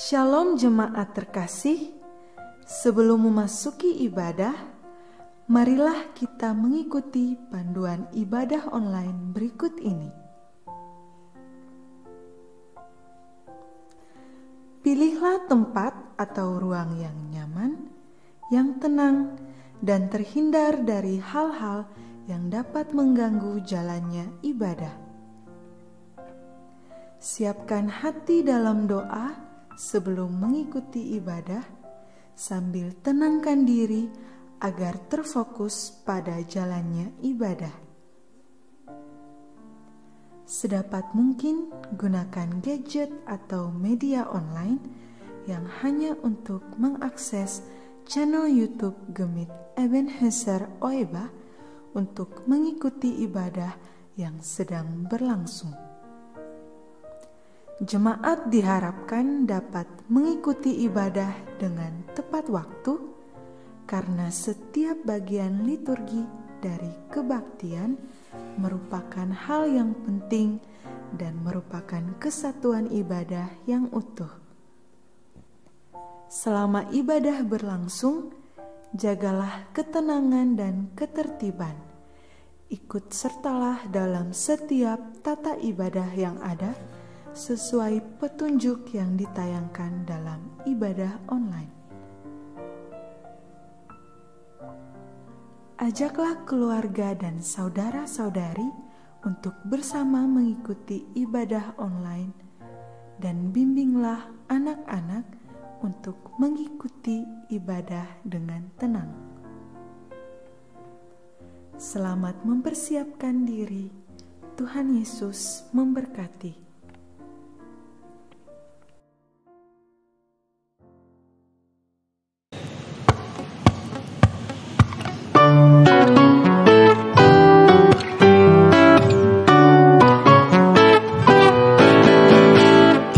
Shalom jemaat terkasih, sebelum memasuki ibadah, marilah kita mengikuti panduan ibadah online berikut ini. Pilihlah tempat atau ruang yang nyaman, yang tenang, dan terhindar dari hal-hal yang dapat mengganggu jalannya ibadah. Siapkan hati dalam doa sebelum mengikuti ibadah, sambil tenangkan diri agar terfokus pada jalannya ibadah. Sedapat mungkin gunakan gadget atau media online yang hanya untuk mengakses channel YouTube Gemit Ebenezer Oeba untuk mengikuti ibadah yang sedang berlangsung. Jemaat diharapkan dapat mengikuti ibadah dengan tepat waktu, karena setiap bagian liturgi dari kebaktian merupakan hal yang penting dan merupakan kesatuan ibadah yang utuh. Selama ibadah berlangsung, jagalah ketenangan dan ketertiban. Ikut sertalah dalam setiap tata ibadah yang ada, sesuai petunjuk yang ditayangkan dalam ibadah online. Ajaklah keluarga dan saudara-saudari untuk bersama mengikuti ibadah online, dan bimbinglah anak-anak untuk mengikuti ibadah dengan tenang. Selamat mempersiapkan diri. Tuhan Yesus memberkati.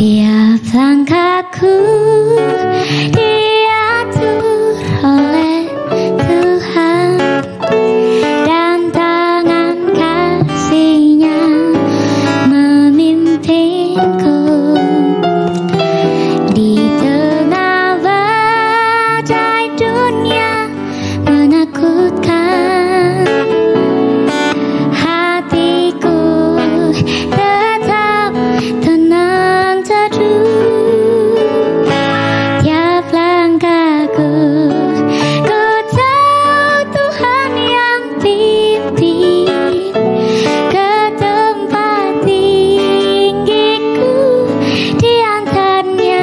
Tiap langkahku diatur oleh Tuhan, dan tangan kasih-Nya memimpinku. Di tengah badai dunia menakutkan, hatiku tetap tenang teduh. Tiap langkahku, ku tahu Tuhan yang pimpin ke tempat tinggiku, diantarnya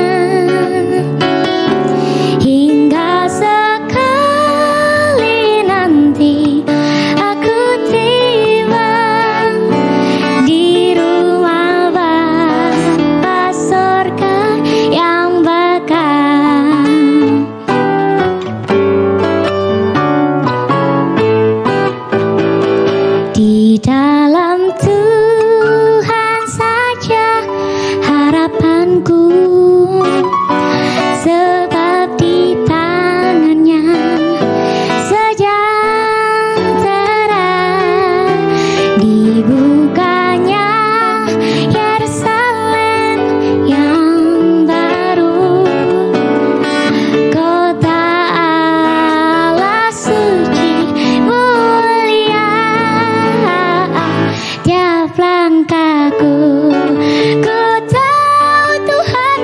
hingga sekali nanti aku tiba di rumah Bapa surga yang bakal. Di dalam Tuhan saja harapanku, sebab di tangan-Nya sejahtera. Dibukanya Yerusalem yang baru, kota Allah suci mulia. Tiap langkahku, ku tahu Tuhan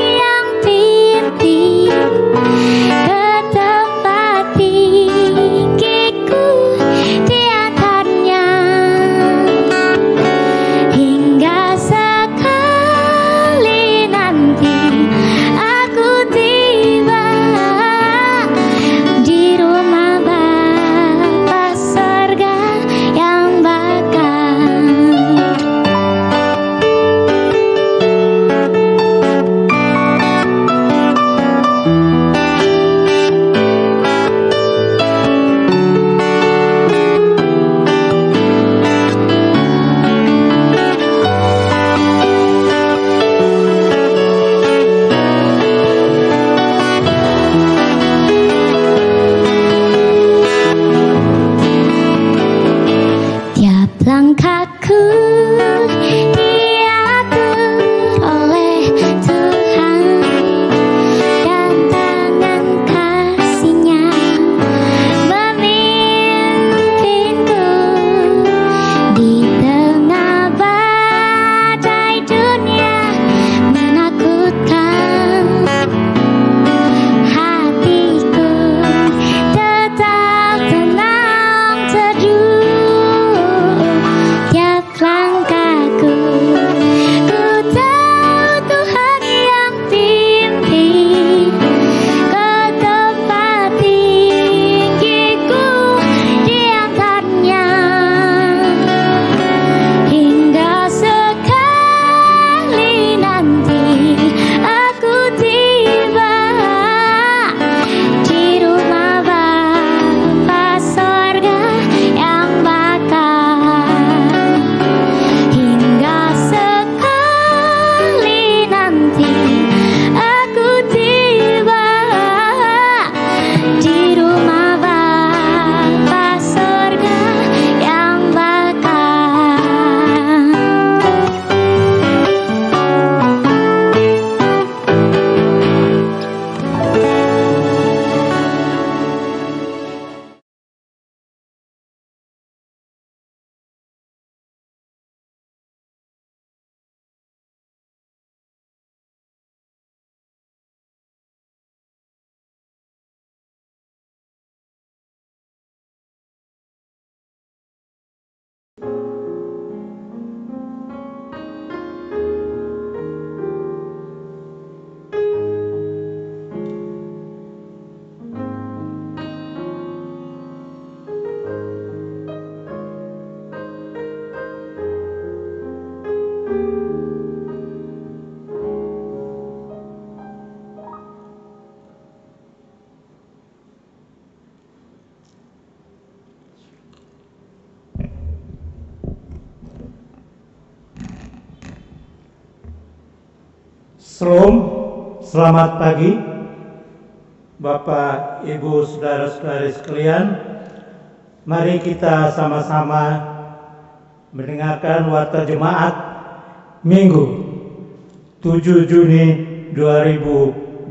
Shalom, selamat pagi Bapak, Ibu, Saudara-saudari sekalian. Mari kita sama-sama mendengarkan warta jemaat Minggu 7 Juni 2020.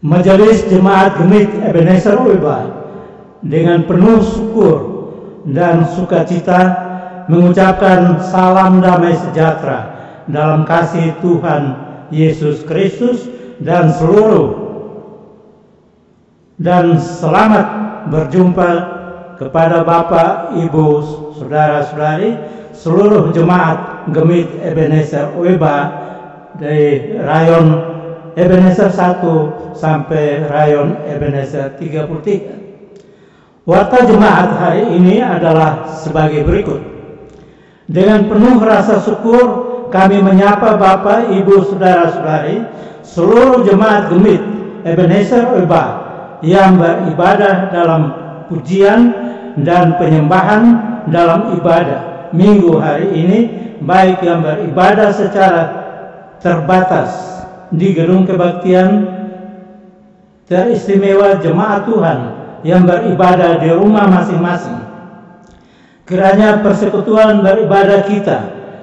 Majelis Jemaat Gemit Ebenezer Oeba dengan penuh syukur dan sukacita mengucapkan salam damai sejahtera dalam kasih Tuhan Yesus Kristus dan selamat berjumpa kepada Bapak, Ibu, Saudara-saudari, seluruh jemaat Gemit Ebenezer Oeba dari rayon Ebenezer 1 sampai rayon Ebenezer 33. Warta jemaat hari ini adalah sebagai berikut. Dengan penuh rasa syukur kami menyapa Bapak, Ibu, Saudara-saudari, seluruh jemaat Gemit Ebenezer Oeba yang beribadah dalam pujian dan penyembahan dalam ibadah Minggu hari ini, baik yang beribadah secara terbatas di gedung kebaktian teristimewa jemaat Tuhan yang beribadah di rumah masing-masing. Kiranya persekutuan beribadah kita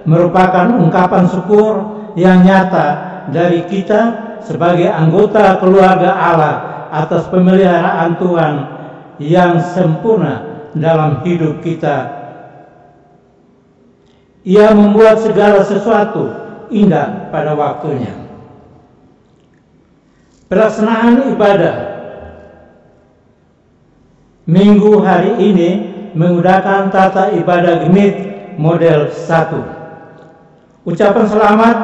merupakan ungkapan syukur yang nyata dari kita sebagai anggota keluarga Allah atas pemeliharaan Tuhan yang sempurna dalam hidup kita. Ia membuat segala sesuatu indah pada waktunya. Pelaksanaan ibadah Minggu hari ini menggunakan tata ibadah Gemit model 1. Ucapan selamat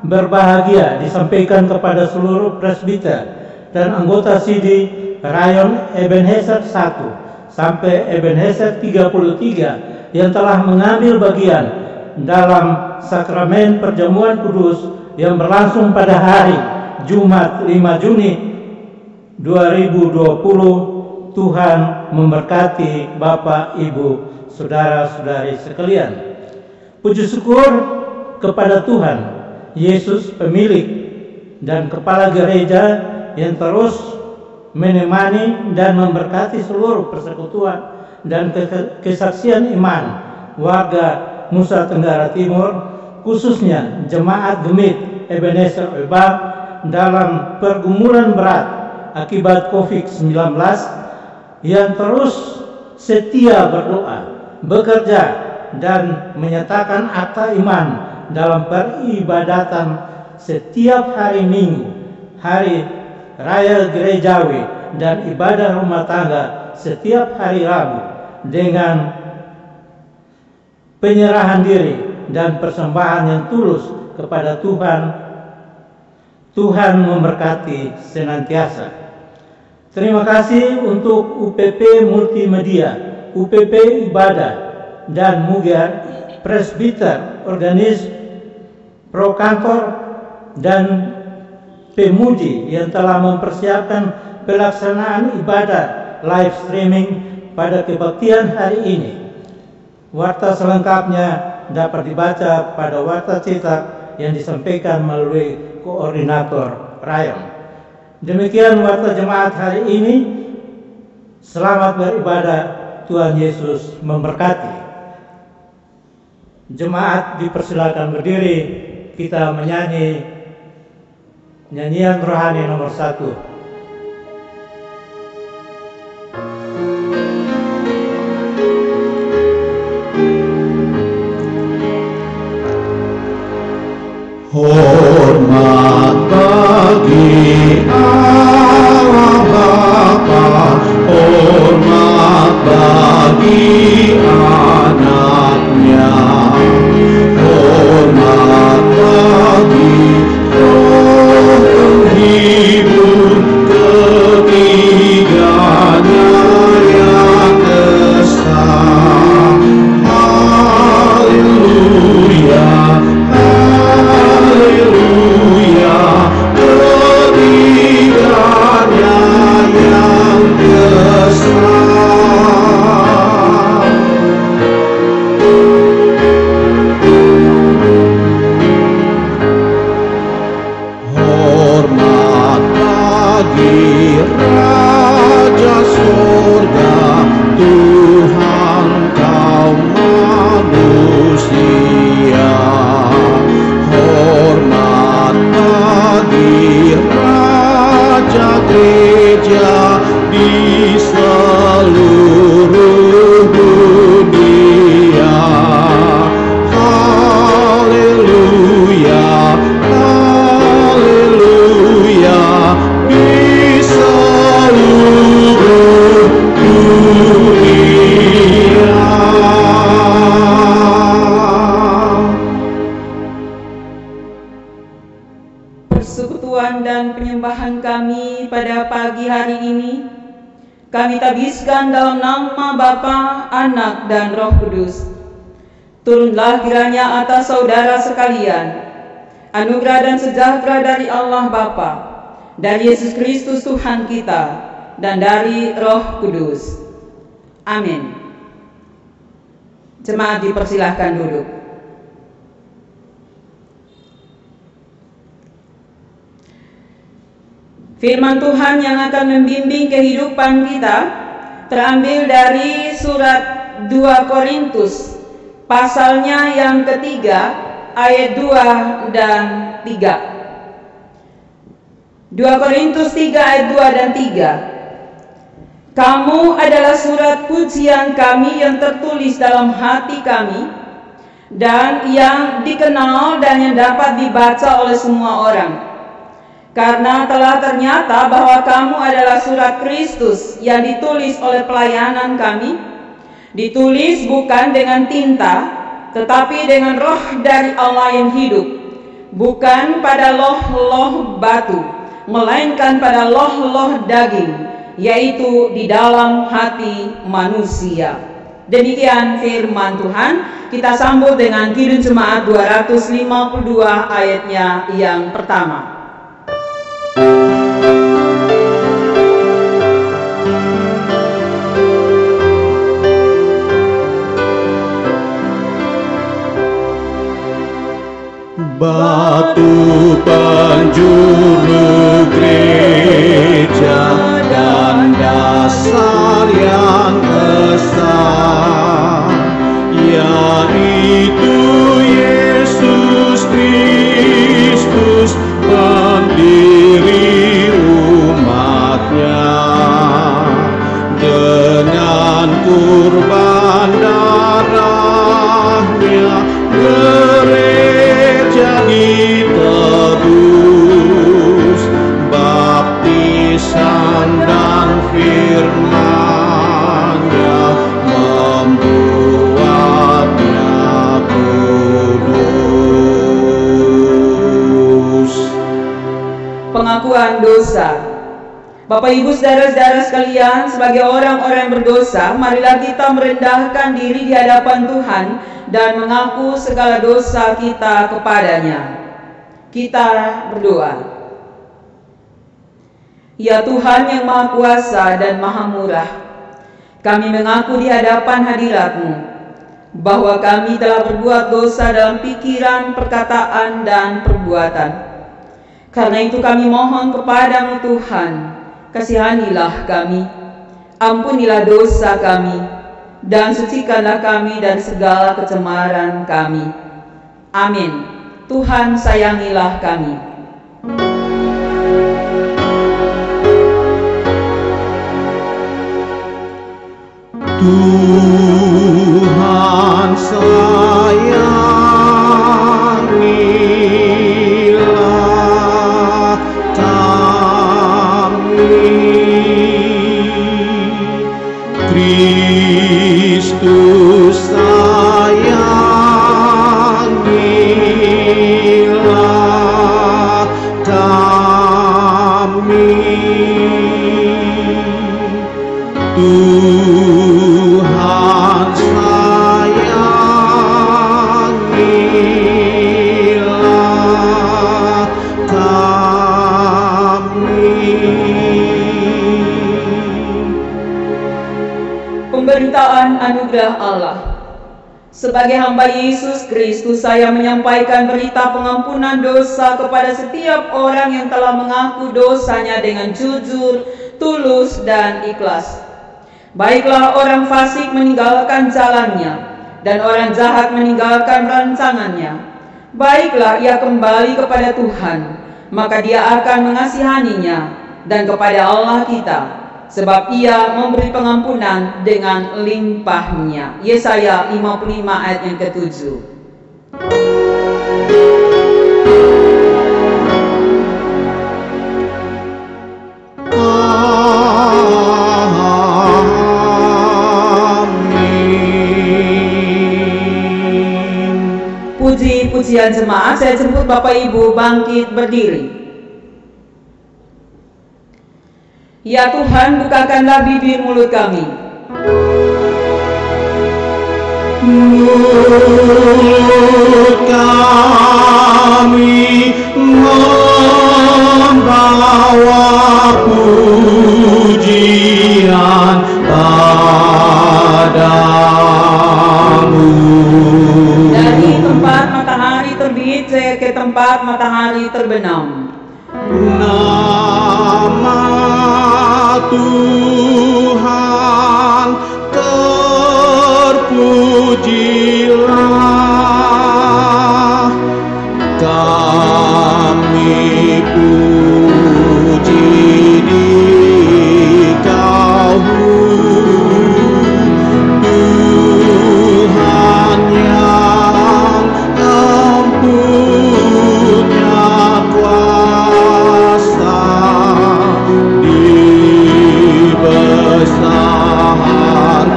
berbahagia disampaikan kepada seluruh presbiter dan anggota CD rayon Ebenezer 1 sampai Ebenezer 33 yang telah mengambil bagian dalam sakramen perjamuan kudus yang berlangsung pada hari Jumat 5 Juni 2020. Tuhan memberkati Bapak, Ibu, Saudara-saudari sekalian. Puji syukur kepada Tuhan Yesus, pemilik dan kepala gereja yang terus menemani dan memberkati seluruh persekutuan dan kesaksian iman warga Nusa Tenggara Timur, khususnya jemaat Gemit Ebenezer Oeba dalam pergumulan berat akibat COVID-19 yang terus setia berdoa, bekerja dan menyatakan akta iman dalam peribadatan setiap hari Minggu, hari raya gerejawi dan ibadah rumah tangga setiap hari Rabu dengan penyerahan diri dan persembahan yang tulus kepada Tuhan. Tuhan memberkati senantiasa. Terima kasih untuk UPP Multimedia, UPP Ibadah dan Muger, Presbiter, Organis, Prokantor, dan Pemuji yang telah mempersiapkan pelaksanaan ibadah live streaming pada kebaktian hari ini. Warta selengkapnya dapat dibaca pada warta cetak yang disampaikan melalui koordinator rayon. Demikian warta jemaat hari ini. Selamat beribadah. Tuhan Yesus memberkati. Jemaat dipersilakan berdiri. Kita menyanyi nyanyian rohani nomor 1. Hormat bagi Allah Bapa, hormat bagi anaknya, hormat bagi Roh penghibur ketiganya yang esa. Haleluya, haleluya. dan penyembahan kami pada pagi hari ini, kami tabiskan dalam nama Bapa, Anak, dan Roh Kudus. Turunlah kiranya atas saudara sekalian anugerah dan sejahtera dari Allah Bapa, dari Yesus Kristus Tuhan kita, dan dari Roh Kudus. Amin. Jemaat dipersilahkan duduk. Firman Tuhan yang akan membimbing kehidupan kita terambil dari surat 2 Korintus pasalnya yang ketiga ayat 2 dan 3. 2 Korintus 3 ayat 2 dan 3. Kamu adalah surat pujian kami yang tertulis dalam hati kami dan yang dikenal dan yang dapat dibaca oleh semua orang. Karena telah ternyata bahwa kamu adalah surat Kristus yang ditulis oleh pelayanan kami, ditulis bukan dengan tinta, tetapi dengan roh dari Allah yang hidup, bukan pada loh-loh batu, melainkan pada loh-loh daging, yaitu di dalam hati manusia. Demikian firman Tuhan. Kita sambut dengan Kidung Jemaat 252 ayatnya yang pertama. Batu penjuru gereja dan dasar yang besar, yaitu Yesus Kristus, pendiri umatnya. Dengan kurban darahnya gereja ditebus, baptisan dan firman-Nya membuatnya kudus. Pengakuan dosa. Bapak Ibu saudara-saudara sekalian, sebagai orang-orang berdosa, marilah kita merendahkan diri di hadapan Tuhan dan mengaku segala dosa kita kepadanya. Kita berdoa. Ya Tuhan yang Maha Kuasa dan Maha Murah, kami mengaku di hadapan hadirat-Mu bahwa kami telah berbuat dosa dalam pikiran, perkataan, dan perbuatan. Karena itu kami mohon kepada-Mu Tuhan, kasihanilah kami, ampunilah dosa kami, dan sucikanlah kami dari segala kecemaran kami. Amin. Tuhan sayangilah kami. Tuhan sayangilah kami, Kristus sayangilah kami. Tuhan sayangilah kami. Pemberitaan anugerah Allah. Sebagai hamba Yesus Kristus, saya menyampaikan berita pengampunan dosa kepada setiap orang yang telah mengaku dosanya dengan jujur, tulus, dan ikhlas. Baiklah orang fasik meninggalkan jalannya, dan orang jahat meninggalkan rancangannya. Baiklah ia kembali kepada Tuhan, maka dia akan mengasihaninya, dan kepada Allah kita, sebab ia memberi pengampunan dengan limpahnya. Yesaya 55 ayat yang ke-7. Puji-pujian jemaat, saya jemput Bapak Ibu bangkit berdiri. Ya Tuhan, bukakanlah bibir mulut kami. Mulut kami membawa pujian padamu. Dari tempat matahari terbit ke tempat matahari terbenam, Nama Tuhan terpujilah, kami puji Dikau Tuhan yang empunya kuasa, dibesarkan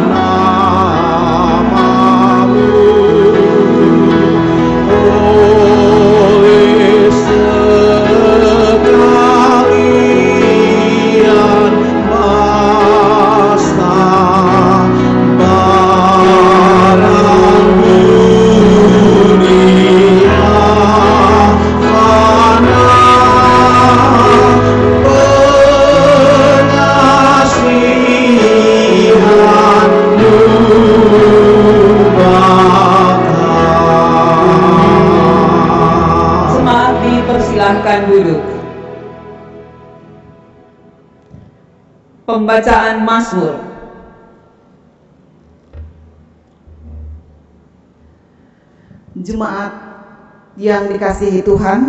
namamu oleh sekalian bangsa, barang dunia fana, pengasihanmu bakal. jemaat dipersilahkan duduk. Pembacaan Mazmur. Jemaat yang dikasihi Tuhan,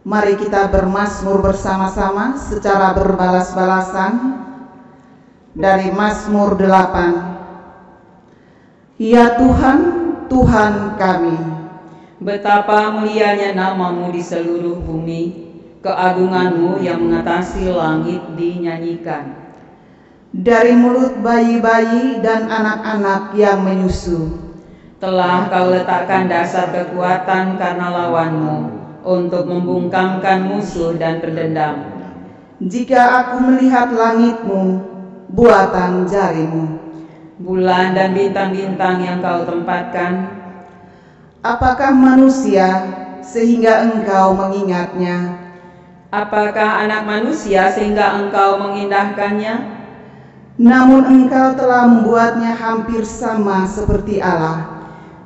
mari kita bermazmur bersama-sama secara berbalas-balasan dari Mazmur 8. Ya Tuhan, Tuhan kami, Betapa mulianya namamu di seluruh bumi, keagunganmu yang mengatasi langit dinyanyikan. dari mulut bayi-bayi dan anak-anak yang menyusu, Telah kau letakkan dasar kekuatan karena lawanmu, untuk membungkamkan musuh dan pendendam. jika aku melihat langitmu, buatan jarimu, Bulan dan bintang-bintang yang kau tempatkan, apakah manusia sehingga engkau mengingatnya? apakah anak manusia sehingga engkau mengindahkannya? Namun engkau telah membuatnya hampir sama seperti Allah,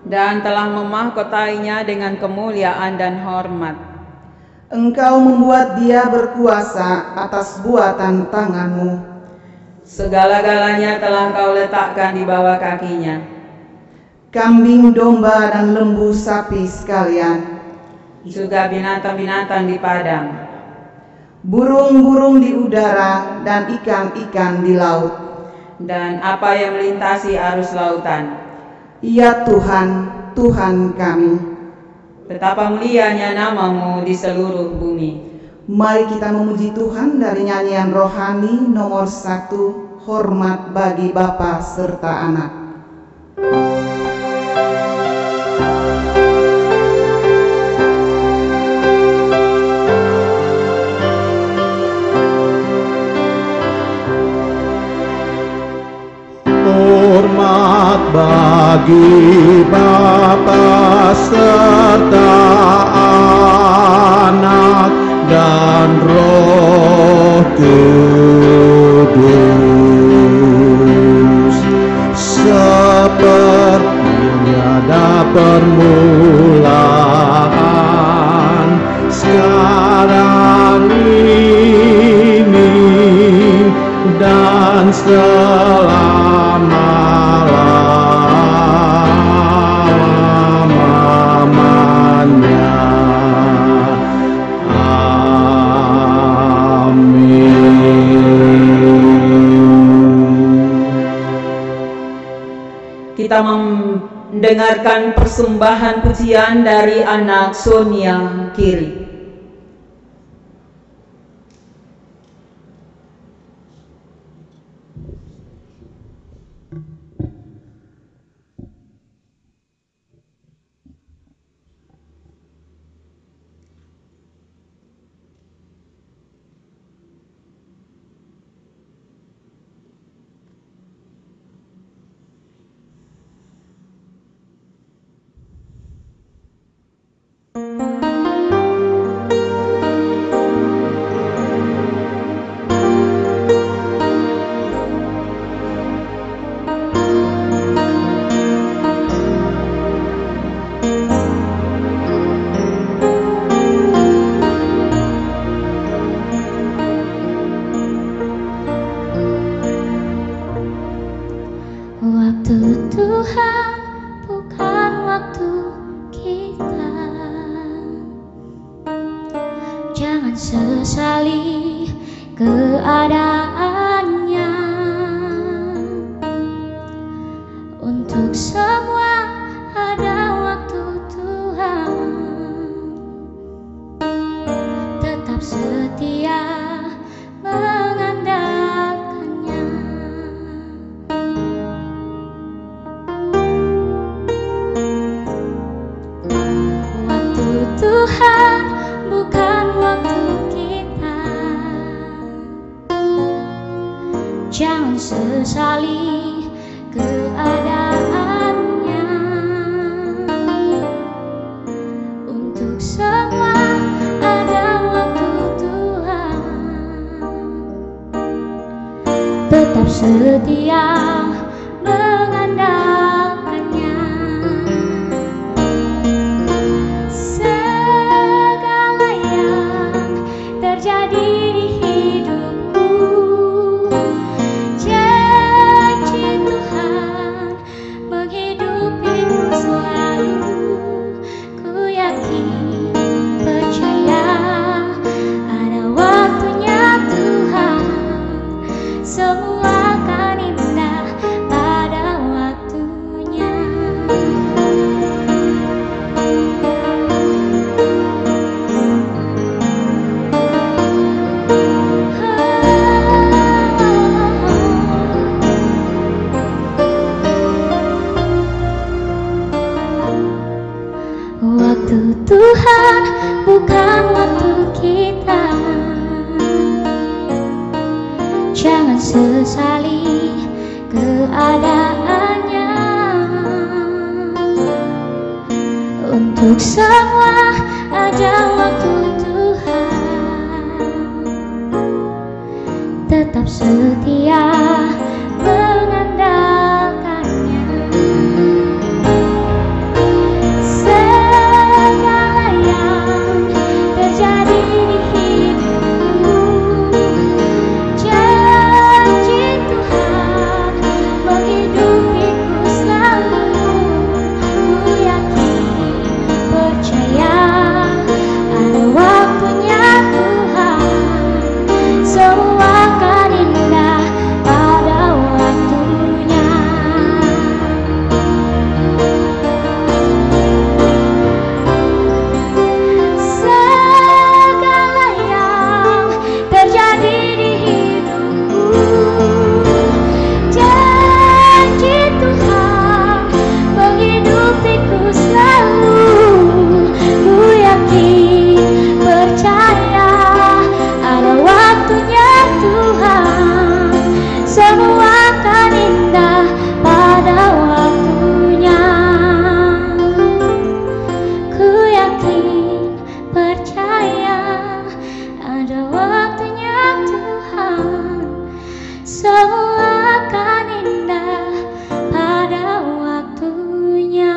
Dan telah memahkotainya dengan kemuliaan dan hormat. engkau membuat dia berkuasa atas buatan tanganmu. Segala-galanya telah kau letakkan di bawah kakinya. Kambing, domba, dan lembu sapi sekalian, Juga binatang-binatang di padang, burung-burung di udara, dan ikan-ikan di laut. dan apa yang melintasi arus lautan. Ya Tuhan, Tuhan kami, Betapa mulianya namamu di seluruh bumi. mari kita memuji Tuhan dari nyanyian rohani nomor 1, hormat bagi Bapa serta Anak. Hormat bagi Bapa serta Anak dan Roh Kudus, seperti ada permulaan, sekarang ini, dan selama-lamanya. Kita mendengarkan persembahan pujian dari anak Sonia Kiri. waktu kita. Jangan sesali keadaannya. Untuk semua ada waktu Tuhan. Tetap setia mengandalkannya. Waktu Tuhan bukan waktu kita. Jangan sesali keadaannya. Untuk semua ada waktu Tuhan. Tetap setia mengandalkannya. Segala yang terjadi di hidupku, janji Tuhan menghidupiku selalu. Ku yakin, percaya ada waktunya Tuhan. Semua akan indah pada waktunya. Waktu Tuhan bukan waktu kita. Jangan sesali keadaannya. Untuk semua ada waktu Tuhan. Tetap setia mengandalkannya. Segala yang terjadi di hidupku, janji Tuhan menghidupiku selalu. Ku yakin, percaya ada waktunya Tuhan. Semua akan indah pada waktunya. Segala yang terjadi di hidupku, janji Tuhan menghidupiku selalu. Ku yakin, percaya ada waktunya Tuhan. Semua akan indah pada waktunya. Ku yakin, percaya ada waktunya Tuhan. Semua akan indah pada waktunya.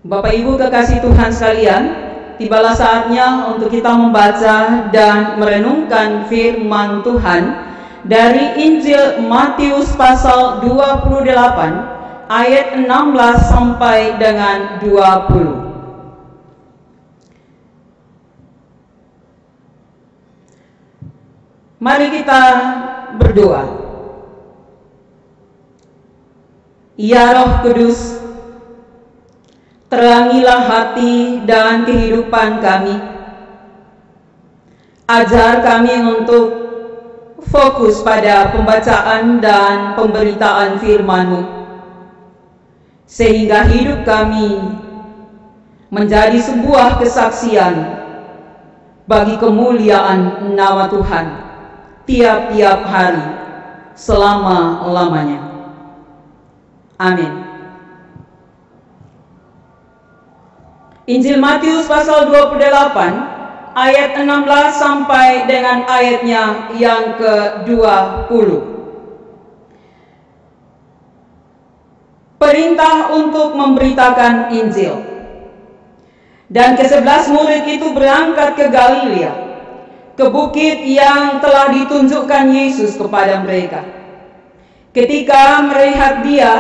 Bapak Ibu kekasih Tuhan sekalian, tibalah saatnya untuk kita membaca dan merenungkan firman Tuhan dari Injil Matius pasal 28 ayat 16 sampai dengan 20. Mari kita berdoa. Ya Roh Kudus, terangilah hati dan kehidupan kami. Ajar kami untuk fokus pada pembacaan dan pemberitaan firman-Mu, sehingga hidup kami menjadi sebuah kesaksian bagi kemuliaan nama Tuhan tiap-tiap hari selama-lamanya. Amin. Injil Matius pasal 28 ayat 16 sampai dengan ayatnya yang ke-20. perintah untuk memberitakan Injil. Dan ke-11 murid itu berangkat ke Galilea, ke bukit yang telah ditunjukkan Yesus kepada mereka. Ketika melihat Dia,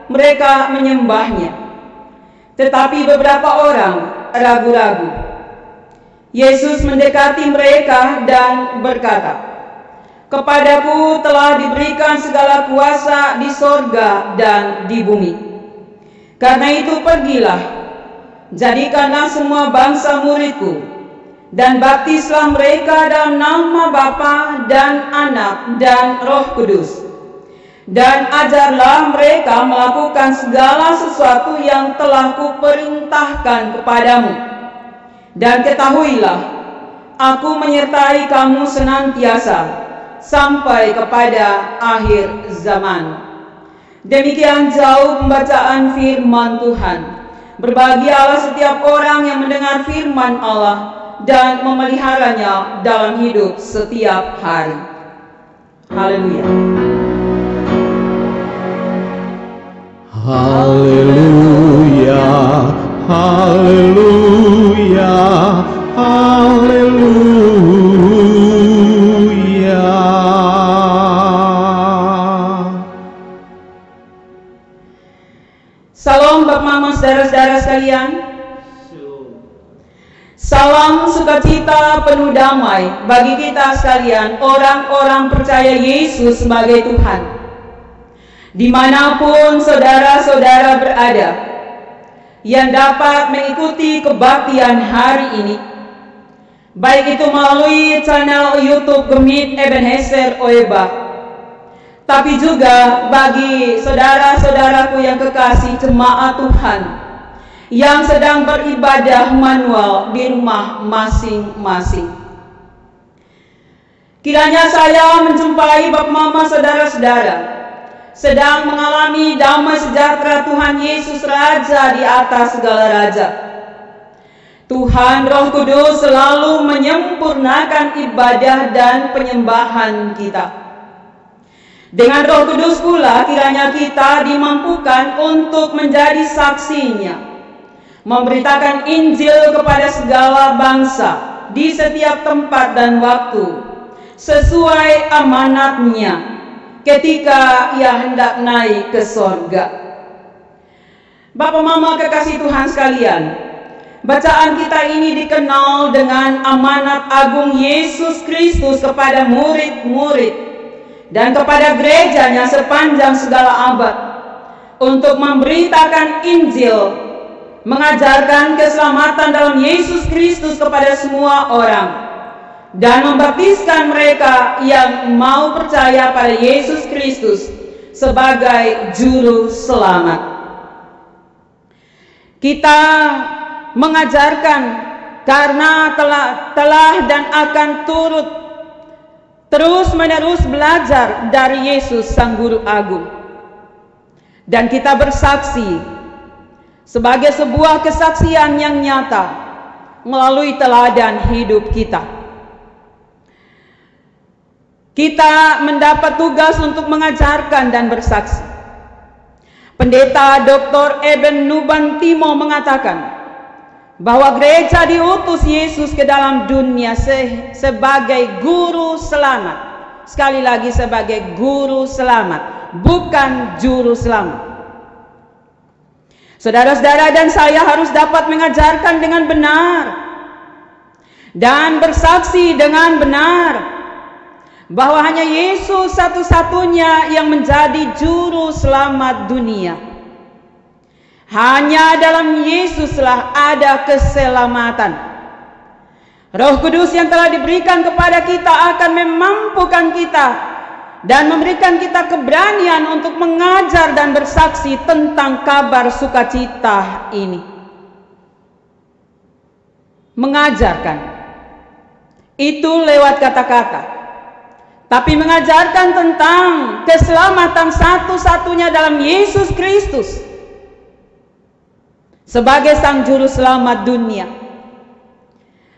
mereka menyembahnya. Tetapi beberapa orang ragu-ragu. Yesus mendekati mereka dan berkata, "Kepadaku telah diberikan segala kuasa di sorga dan di bumi. Karena itu pergilah, jadikanlah semua bangsa muridku, dan baptislah mereka dalam nama Bapa dan Anak dan Roh Kudus. Dan ajarlah mereka melakukan segala sesuatu yang telah kuperintahkan kepadamu. Dan ketahuilah, aku menyertai kamu senantiasa sampai kepada akhir zaman." Demikian jauh pembacaan firman Tuhan. Berbahagialah setiap orang yang mendengar firman Allah dan memeliharanya dalam hidup setiap hari. Haleluya. Haleluya, haleluya, haleluya. Salam Bapak Mama, saudara-saudara sekalian. Salam sukacita penuh damai bagi kita sekalian, orang-orang percaya Yesus sebagai Tuhan. Dimanapun saudara-saudara berada, yang dapat mengikuti kebaktian hari ini, baik itu melalui channel YouTube Gemit Ebenezer Oeba, tapi juga bagi saudara-saudaraku yang kekasih jemaat Tuhan yang sedang beribadah manual di rumah masing-masing. Kiranya saya menjumpai Bapak Mama saudara-saudara sedang mengalami damai sejahtera Tuhan Yesus Raja di atas segala raja. Tuhan Roh Kudus selalu menyempurnakan ibadah dan penyembahan kita. Dengan Roh Kudus pula kiranya kita dimampukan untuk menjadi saksinya, memberitakan Injil kepada segala bangsa di setiap tempat dan waktu, sesuai amanatnya ketika Ia hendak naik ke sorga. Bapak Mama kekasih Tuhan sekalian, bacaan kita ini dikenal dengan amanat agung Yesus Kristus kepada murid-murid dan kepada gerejanya sepanjang segala abad untuk memberitakan Injil, mengajarkan keselamatan dalam Yesus Kristus kepada semua orang, dan membaptiskan mereka yang mau percaya pada Yesus Kristus sebagai juru selamat. Kita mengajarkan karena telah dan akan terus-menerus belajar dari Yesus Sang Guru Agung. Dan kita bersaksi sebagai sebuah kesaksian yang nyata melalui teladan hidup kita. Kita mendapat tugas untuk mengajarkan dan bersaksi. Pendeta Dr. Eben Nubantimo mengatakan bahwa gereja diutus Yesus ke dalam dunia sebagai guru selamat. Sekali lagi, sebagai guru selamat, bukan juru selamat. Saudara-saudara dan saya harus dapat mengajarkan dengan benar dan bersaksi dengan benar bahwa hanya Yesus satu-satunya yang menjadi juru selamat dunia. Hanya dalam Yesuslah ada keselamatan. Roh Kudus yang telah diberikan kepada kita akan memampukan kita dan memberikan kita keberanian untuk mengajar dan bersaksi tentang kabar sukacita ini. Mengajarkan itu lewat kata-kata, tapi mengajarkan tentang keselamatan satu-satunya dalam Yesus Kristus sebagai Sang Juru Selamat dunia.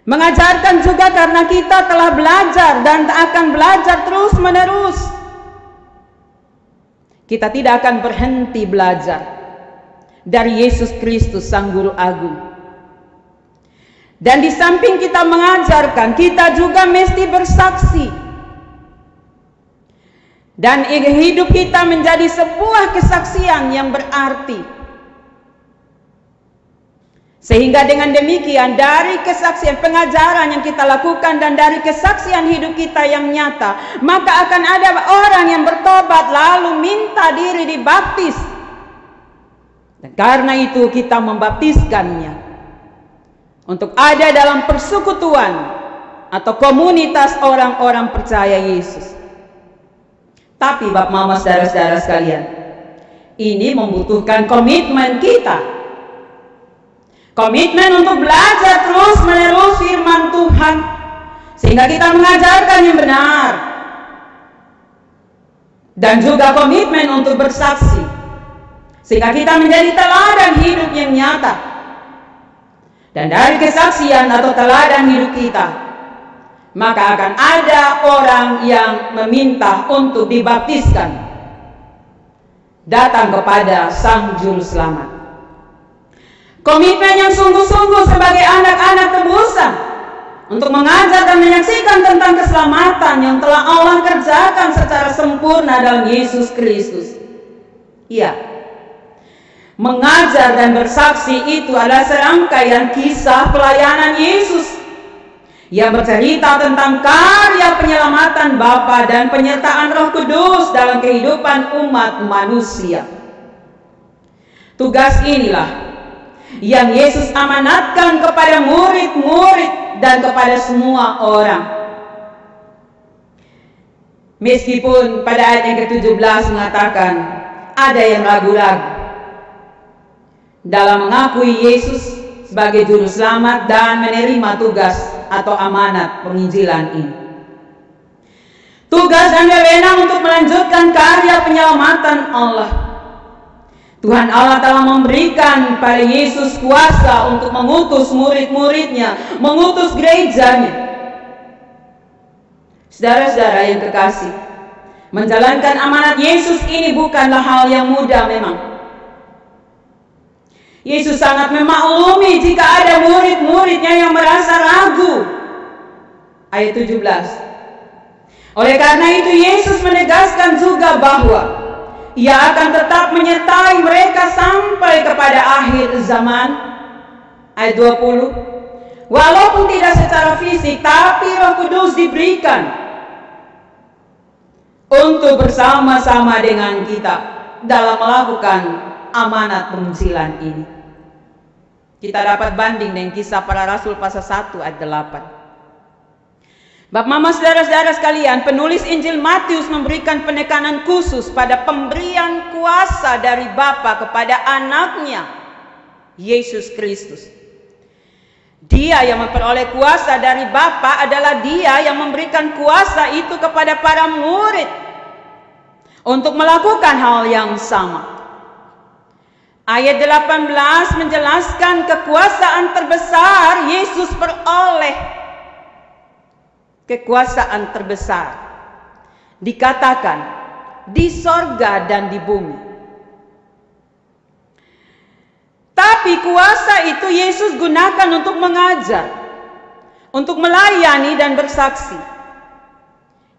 Mengajarkan juga karena kita telah belajar dan akan belajar terus-menerus. Kita tidak akan berhenti belajar. dari Yesus Kristus Sang Guru Agung. Dan di samping kita mengajarkan, kita juga mesti bersaksi. Dan hidup kita menjadi sebuah kesaksian yang berarti. Sehingga dengan demikian dari kesaksian pengajaran yang kita lakukan dan dari kesaksian hidup kita yang nyata, maka akan ada orang yang bertobat lalu minta diri dibaptis. Dan karena itu kita membaptiskannya untuk ada dalam persekutuan atau komunitas orang-orang percaya Yesus. Tapi Bapak Mama saudara-saudara sekalian, ini membutuhkan komitmen kita. Komitmen untuk belajar terus-menerus firman Tuhan, sehingga kita mengajarkan yang benar. Dan juga komitmen untuk bersaksi, sehingga kita menjadi teladan hidup yang nyata. Dan dari kesaksian atau teladan hidup kita, maka akan ada orang yang meminta untuk dibaptiskan, datang kepada Sang Juru Selamat. Komitmen yang sungguh-sungguh sebagai anak-anak tebusan untuk mengajar dan menyaksikan tentang keselamatan yang telah Allah kerjakan secara sempurna dalam Yesus Kristus. Iya, mengajar dan bersaksi itu adalah serangkaian kisah pelayanan Yesus yang bercerita tentang karya penyelamatan Bapa dan penyertaan Roh Kudus dalam kehidupan umat manusia. Tugas inilah yang Yesus amanatkan kepada murid-murid dan kepada semua orang. Meskipun pada ayat yang ke-17 mengatakan ada yang ragu-ragu dalam mengakui Yesus sebagai Juru Selamat dan menerima tugas atau amanat penginjilan ini. Tugas dan wewenang untuk melanjutkan karya penyelamatan Allah. Tuhan Allah telah memberikan pada Yesus kuasa untuk mengutus murid-muridnya, mengutus gerejanya. Saudara-saudara yang terkasih, menjalankan amanat Yesus ini bukanlah hal yang mudah memang. Yesus sangat memaklumi jika ada murid-muridnya yang merasa ragu. Ayat 17. Oleh karena itu Yesus menegaskan juga bahwa Ia akan tetap menyertai mereka sampai kepada akhir zaman. Ayat 20. Walaupun tidak secara fisik, tapi Roh Kudus diberikan untuk bersama-sama dengan kita dalam melakukan amanat penginjilan ini. Kita dapat banding dengan Kisah Para Rasul pasal 1 ayat 8. Bapak Mama saudara-saudara sekalian, penulis Injil Matius memberikan penekanan khusus pada pemberian kuasa dari Bapa kepada anaknya, Yesus Kristus. Dia yang memperoleh kuasa dari Bapa adalah Dia yang memberikan kuasa itu kepada para murid untuk melakukan hal yang sama. Ayat 18 menjelaskan kekuasaan terbesar Yesus peroleh. Kekuasaan terbesar dikatakan di sorga dan di bumi. Tapi kuasa itu Yesus gunakan untuk mengajar, untuk melayani dan bersaksi.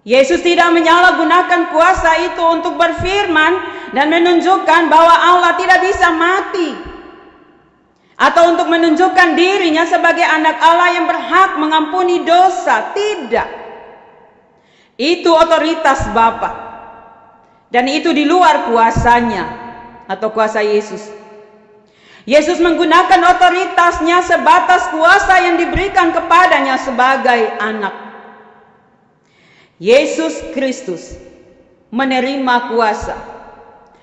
Yesus tidak menyalahgunakan kuasa itu untuk berfirman dan menunjukkan bahwa Allah tidak bisa mati, atau untuk menunjukkan dirinya sebagai anak Allah yang berhak mengampuni dosa. Tidak. Itu otoritas Bapa. Dan itu di luar kuasanya atau kuasa Yesus. Yesus menggunakan otoritasnya sebatas kuasa yang diberikan kepadanya sebagai anak. Yesus Kristus menerima kuasa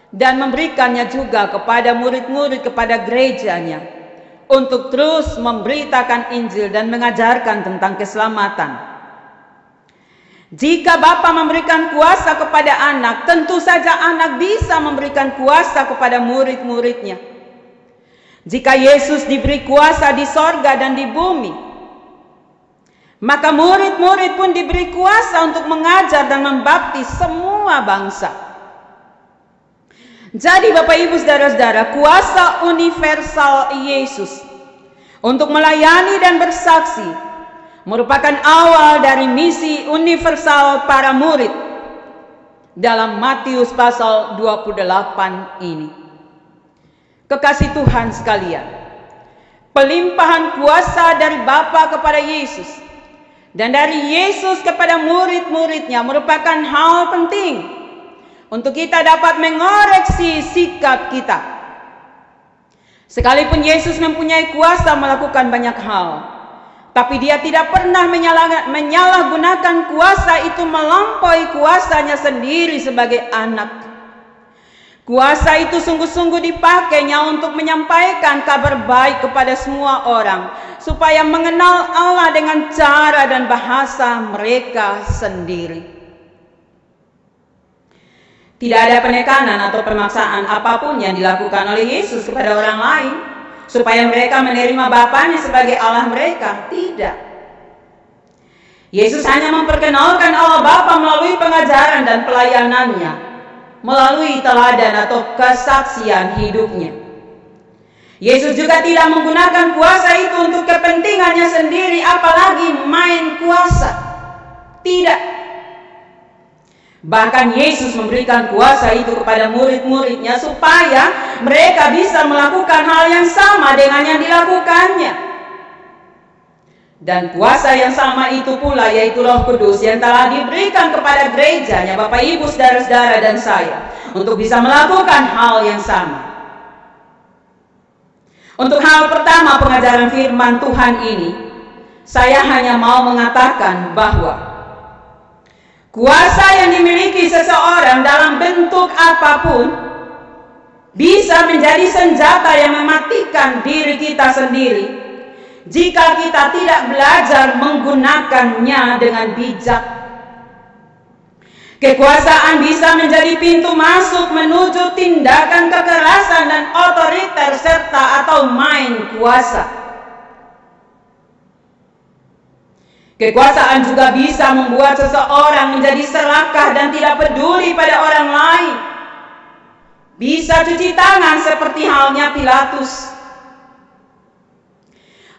dan memberikannya juga kepada murid-murid, kepada gerejanya, untuk terus memberitakan Injil dan mengajarkan tentang keselamatan. Jika Bapa memberikan kuasa kepada anak, tentu saja anak bisa memberikan kuasa kepada murid-muridnya. Jika Yesus diberi kuasa di sorga dan di bumi, maka murid-murid pun diberi kuasa untuk mengajar dan membaptis semua bangsa. Jadi Bapak Ibu Saudara-saudara, kuasa universal Yesus untuk melayani dan bersaksi merupakan awal dari misi universal para murid dalam Matius pasal 28 ini. Kekasih Tuhan sekalian, pelimpahan kuasa dari Bapa kepada Yesus dan dari Yesus kepada murid-muridnya merupakan hal penting untuk kita dapat mengoreksi sikap kita. Sekalipun Yesus mempunyai kuasa melakukan banyak hal, tapi dia tidak pernah menyalahgunakan kuasa itu melampaui kuasanya sendiri sebagai anak. Kuasa itu sungguh-sungguh dipakainya untuk menyampaikan kabar baik kepada semua orang, supaya mengenal Allah dengan cara dan bahasa mereka sendiri. Tidak ada penekanan atau pemaksaan apapun yang dilakukan oleh Yesus kepada orang lain, supaya mereka menerima Bapanya sebagai Allah mereka. Tidak. Yesus hanya memperkenalkan Allah Bapa melalui pengajaran dan pelayanannya, melalui teladan atau kesaksian hidupnya. Yesus juga tidak menggunakan kuasa itu untuk kepentingannya sendiri, apalagi main kuasa. Tidak. Bahkan Yesus memberikan kuasa itu kepada murid-muridnya supaya mereka bisa melakukan hal yang sama dengan yang dilakukannya. Dan kuasa yang sama itu pula yaitu Roh Kudus yang telah diberikan kepada gerejanya, Bapak Ibu Saudara-saudara dan saya, untuk bisa melakukan hal yang sama. Untuk hal pertama pengajaran firman Tuhan ini, saya hanya mau mengatakan bahwa kuasa yang dimiliki seseorang dalam bentuk apapun bisa menjadi senjata yang mematikan diri kita sendiri jika kita tidak belajar menggunakannya dengan bijak. Kekuasaan bisa menjadi pintu masuk menuju tindakan kekerasan dan otoriter serta atau main kuasa. Kekuasaan juga bisa membuat seseorang menjadi serakah dan tidak peduli pada orang lain. Bisa cuci tangan seperti halnya Pilatus.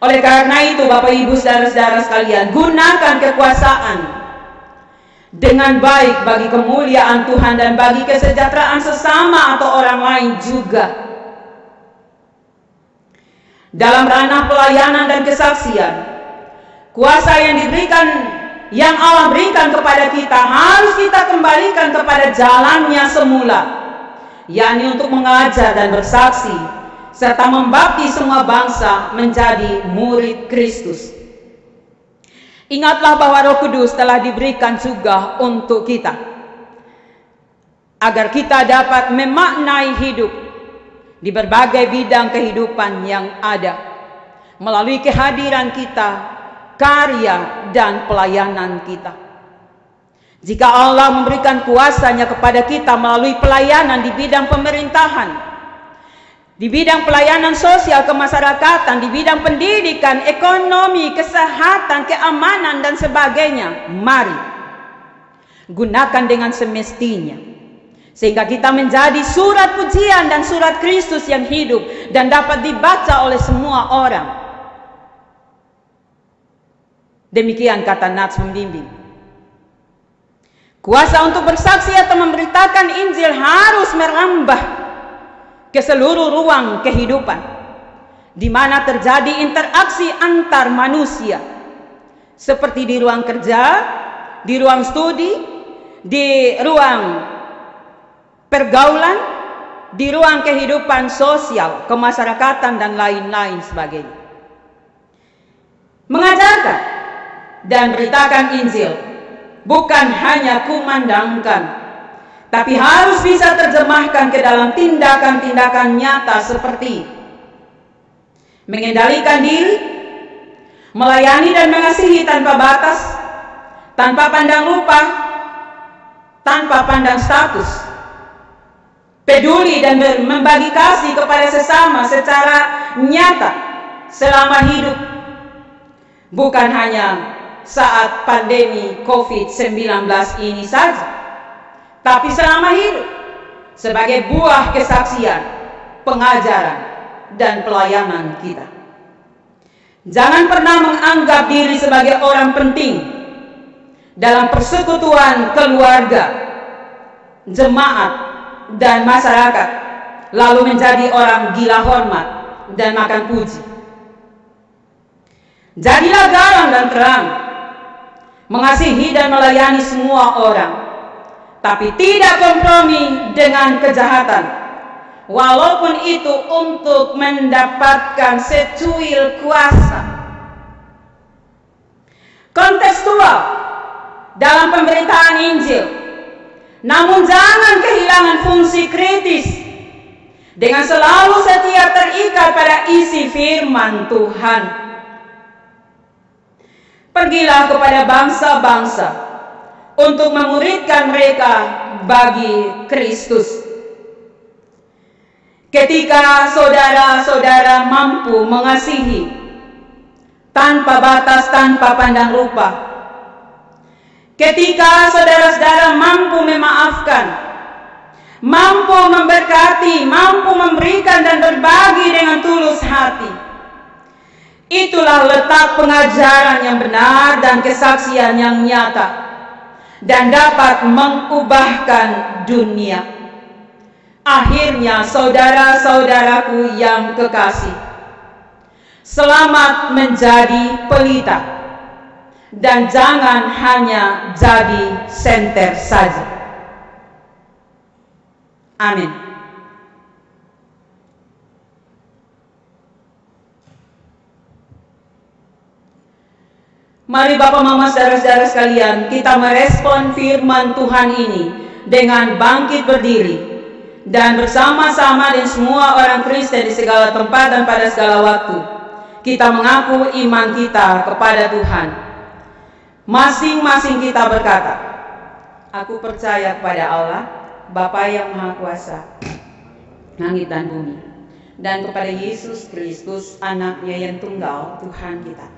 Oleh karena itu, Bapak Ibu Saudara-saudara sekalian, gunakan kekuasaan dengan baik bagi kemuliaan Tuhan dan bagi kesejahteraan sesama atau orang lain juga. Dalam ranah pelayanan dan kesaksian, kuasa yang Allah berikan kepada kita harus kita kembalikan kepada jalannya semula, yakni untuk mengajar dan bersaksi serta membaptis semua bangsa menjadi murid Kristus. Ingatlah bahwa Roh Kudus telah diberikan juga untuk kita, agar kita dapat memaknai hidup di berbagai bidang kehidupan yang ada melalui kehadiran kita, karya dan pelayanan kita. Jika Allah memberikan kuasanya kepada kita melalui pelayanan di bidang pemerintahan, di bidang pelayanan sosial kemasyarakatan, di bidang pendidikan, ekonomi, kesehatan, keamanan dan sebagainya, mari gunakan dengan semestinya, sehingga kita menjadi surat pujian dan surat Kristus yang hidup dan dapat dibaca oleh semua orang. Demikian kata Nats membimbing. Kuasa untuk bersaksi atau memberitakan Injil harus merambah ke seluruh ruang kehidupan, di mana terjadi interaksi antar manusia, seperti di ruang kerja, di ruang studi, di ruang pergaulan, di ruang kehidupan sosial, kemasyarakatan dan lain-lain sebagainya. Mengajarkan dan beritakan Injil bukan hanya kumandangkan, tapi harus bisa terjemahkan ke dalam tindakan-tindakan nyata seperti mengendalikan diri, melayani dan mengasihi tanpa batas, tanpa pandang rupa, tanpa pandang status, peduli dan membagi kasih kepada sesama secara nyata selama hidup, bukan hanya saat pandemi COVID-19 ini saja, tapi selama hidup, sebagai buah kesaksian, pengajaran, dan pelayanan kita. Jangan pernah menganggap diri sebagai orang penting dalam persekutuan keluarga, jemaat, dan masyarakat, lalu menjadi orang gila hormat dan makan puji. Jadilah garam dan terang, mengasihi dan melayani semua orang, tapi tidak kompromi dengan kejahatan, walaupun itu untuk mendapatkan secuil kuasa. Kontekstual dalam pemberitaan Injil, namun jangan kehilangan fungsi kritis dengan selalu setia terikat pada isi firman Tuhan. Pergilah kepada bangsa-bangsa untuk memuridkan mereka bagi Kristus. Ketika saudara-saudara mampu mengasihi tanpa batas, tanpa pandang rupa, ketika saudara-saudara mampu memaafkan, mampu memberkati, mampu memberikan dan berbagi dengan tulus hati, itulah letak pengajaran yang benar dan kesaksian yang nyata dan dapat mengubahkan dunia. Akhirnya, saudara-saudaraku yang kekasih, selamat menjadi pelita dan jangan hanya jadi senter saja. Amin. Mari Bapak, Mama, saudara-saudara sekalian, kita merespon firman Tuhan ini dengan bangkit berdiri dan bersama-sama dengan semua orang Kristen di segala tempat dan pada segala waktu, kita mengaku iman kita kepada Tuhan. Masing-masing kita berkata, aku percaya kepada Allah, Bapa yang Maha Kuasa, langit dan bumi, dan kepada Yesus Kristus, Anaknya yang tunggal, Tuhan kita,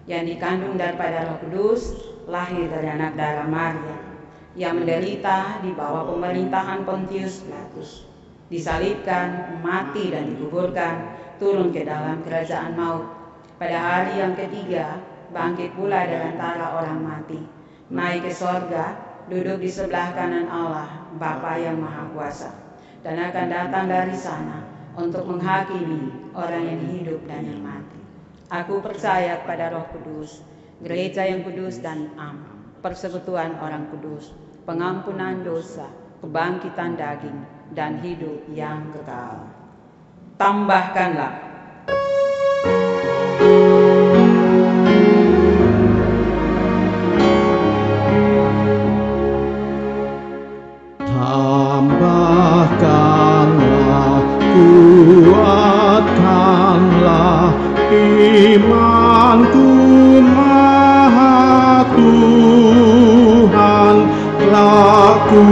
yang dikandung daripada Roh Kudus, lahir dari anak darah Maria, yang menderita di bawah pemerintahan Pontius Pilatus, disalibkan, mati dan dikuburkan, turun ke dalam kerajaan maut. Pada hari yang ketiga, bangkit pula dari antara orang mati, naik ke sorga, duduk di sebelah kanan Allah, Bapa yang Maha Kuasa, dan akan datang dari sana untuk menghakimi orang yang hidup dan yang mati. Aku percaya kepada Roh Kudus, gereja yang kudus dan am, persekutuan orang kudus, pengampunan dosa, kebangkitan daging, dan hidup yang kekal. Tambahkanlah. Tambahkanlah, kuatkanlah imanku, Maha Tuhan, laku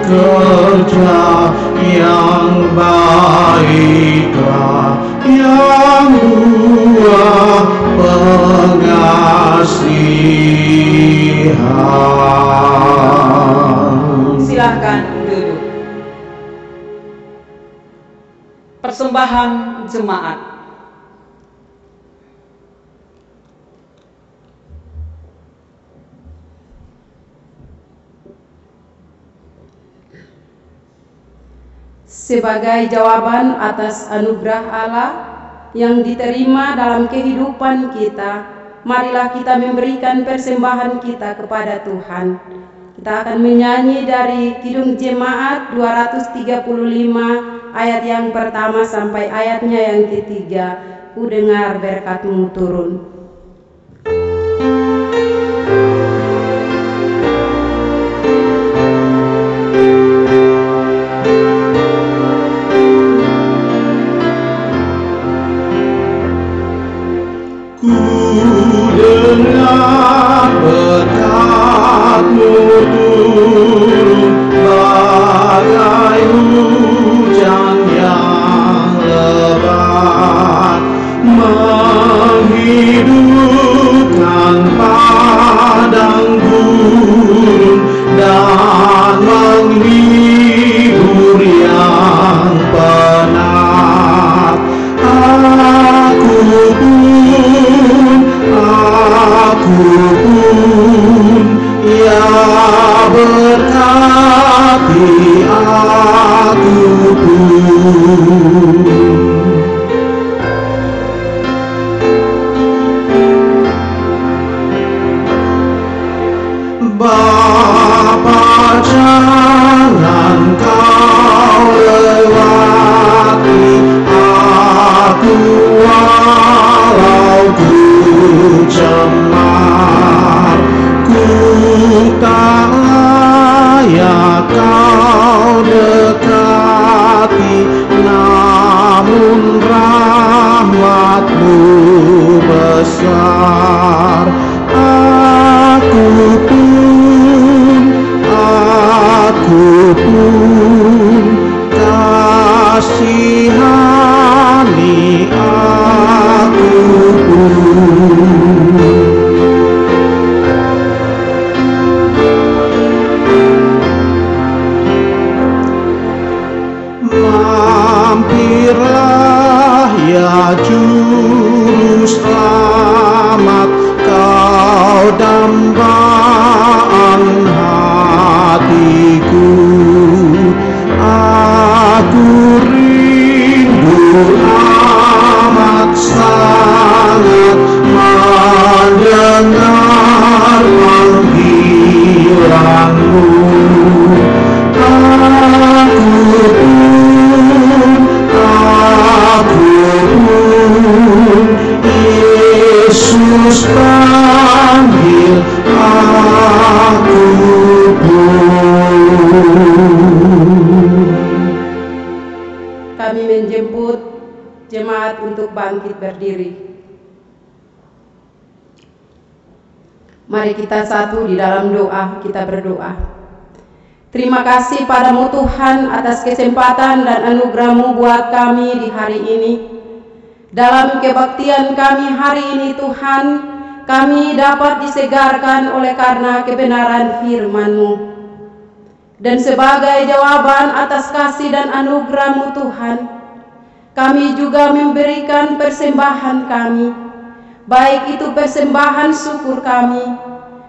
kerja yang baiklah, yang buah pengasihan. Silahkan duduk. Persembahan jemaat. Sebagai jawaban atas anugerah Allah yang diterima dalam kehidupan kita, marilah kita memberikan persembahan kita kepada Tuhan. Kita akan menyanyi dari Kidung Jemaat 235 ayat yang pertama sampai ayatnya yang ketiga. Ku dengar berkat-Mu turun. Dengar berkat-Mu turun bagai hujan yang lebat, menghidupkan hadirlah ya Juru Selamat, Kau dambaan hatiku. Aku rindu amat sangat mendengar panggilanmu. Yesus panggil aku pun. Kami menjemput jemaat untuk bangkit berdiri. Mari kita satu di dalam doa, kita berdoa. Terima kasih padamu Tuhan atas kesempatan dan anugerah-Mu buat kami di hari ini. Dalam kebaktian kami hari ini Tuhan, kami dapat disegarkan oleh karena kebenaran firman-Mu. Dan sebagai jawaban atas kasih dan anugerah-Mu Tuhan, kami juga memberikan persembahan kami, baik itu persembahan syukur kami,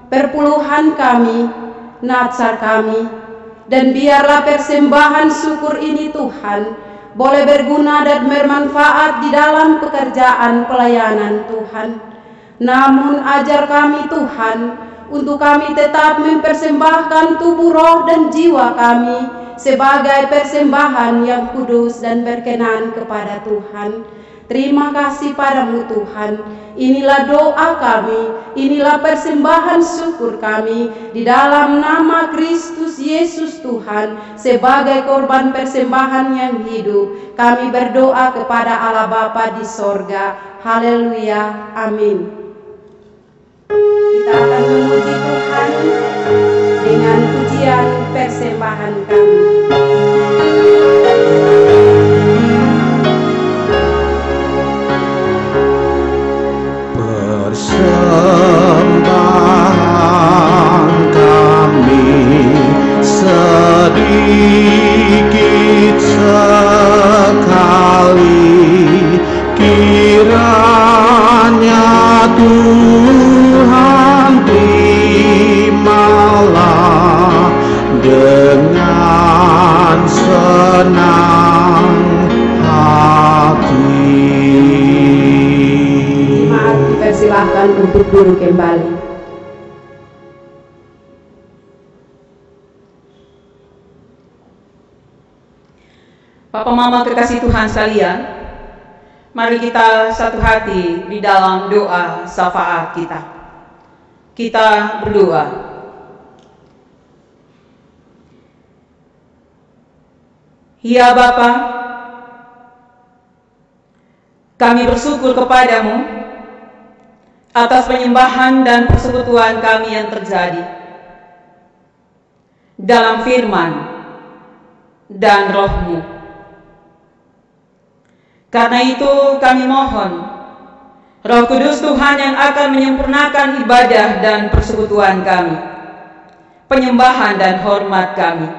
perpuluhan kami, natsar kami. Dan biarlah persembahan syukur ini Tuhan boleh berguna dan bermanfaat di dalam pekerjaan pelayanan Tuhan. Namun ajar kami Tuhan untuk kami tetap mempersembahkan tubuh, roh, dan jiwa kami sebagai persembahan yang kudus dan berkenan kepada Tuhan. Terima kasih padamu Tuhan. Inilah doa kami, inilah persembahan syukur kami di dalam nama Kristus Yesus Tuhan sebagai korban persembahan yang hidup. Kami berdoa kepada Allah Bapa di sorga. Haleluya. Amin. Kita akan memuji Tuhan dengan pujian persembahan kami. Persembahan kami sedikit sekali, kiranya Tuhan terimalah dengan senang hati. Silakan untuk duduk kembali. Papa Mama kekasih Tuhan sekalian, mari kita satu hati di dalam doa syafaat kita. Kita berdoa. Ya Bapa, kami bersyukur kepadamu atas penyembahan dan persekutuan kami yang terjadi dalam firman dan roh-Mu. Karena itu kami mohon Roh Kudus Tuhan yang akan menyempurnakan ibadah dan persekutuan kami, penyembahan dan hormat kami.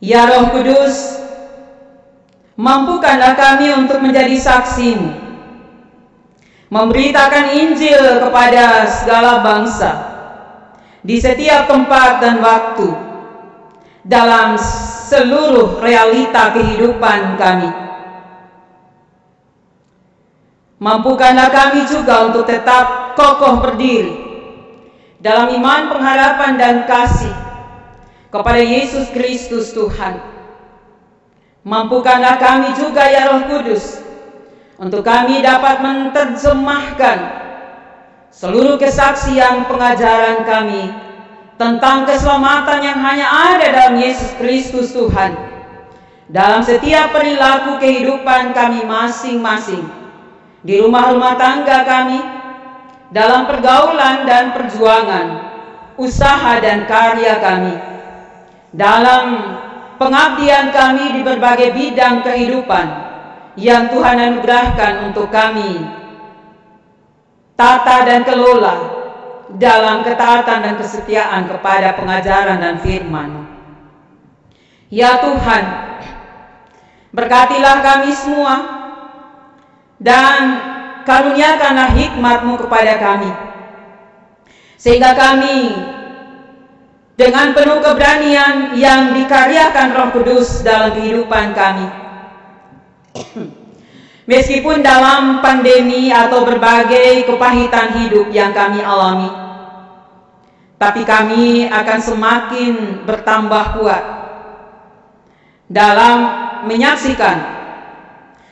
Ya Roh Kudus, mampukanlah kami untuk menjadi saksi-Mu, memberitakan Injil kepada segala bangsa di setiap tempat dan waktu dalam seluruh realita kehidupan kami. Mampukanlah kami juga untuk tetap kokoh berdiri dalam iman, pengharapan, dan kasih kepada Yesus Kristus Tuhan. Mampukanlah kami juga ya Roh Kudus untuk kami dapat menerjemahkan seluruh kesaksian pengajaran kami tentang keselamatan yang hanya ada dalam Yesus Kristus Tuhan dalam setiap perilaku kehidupan kami masing-masing, di rumah-rumah tangga kami, dalam pergaulan dan perjuangan, usaha dan karya kami, dalam pengabdian kami di berbagai bidang kehidupan yang Tuhan anugerahkan untuk kami tata dan kelola dalam ketaatan dan kesetiaan kepada pengajaran dan firman. Ya Tuhan, Berkatilah kami semua dan karuniakanlah hikmat-Mu kepada kami, sehingga kami dengan penuh keberanian yang dikaryakan Roh Kudus dalam kehidupan kami, meskipun dalam pandemi atau berbagai kepahitan hidup yang kami alami, tapi kami akan semakin bertambah kuat dalam menyaksikan